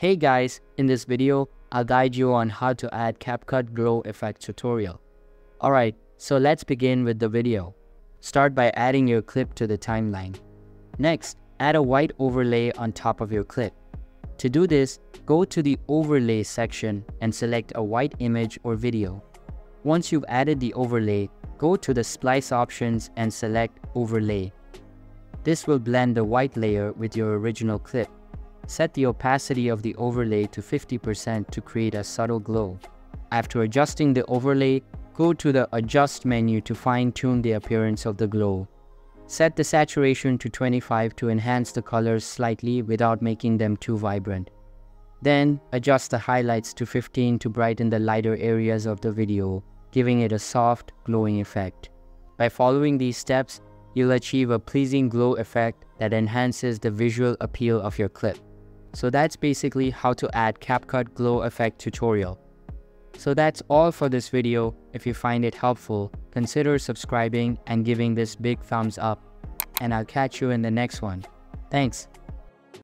Hey guys, in this video, I'll guide you on how to add CapCut glow effect tutorial. Alright, so let's begin with the video. Start by adding your clip to the timeline. Next, add a white overlay on top of your clip. To do this, go to the overlay section and select a white image or video. Once you've added the overlay, go to the splice options and select overlay. This will blend the white layer with your original clip. Set the opacity of the overlay to 50% to create a subtle glow. After adjusting the overlay, go to the Adjust menu to fine-tune the appearance of the glow. Set the saturation to 25 to enhance the colors slightly without making them too vibrant. Then, adjust the highlights to 15 to brighten the lighter areas of the video, giving it a soft, glowing effect. By following these steps, you'll achieve a pleasing glow effect that enhances the visual appeal of your clip. So that's basically how to add CapCut glow effect tutorial. So that's all for this video. If you find it helpful, consider subscribing and giving this big thumbs up. And I'll catch you in the next one. Thanks.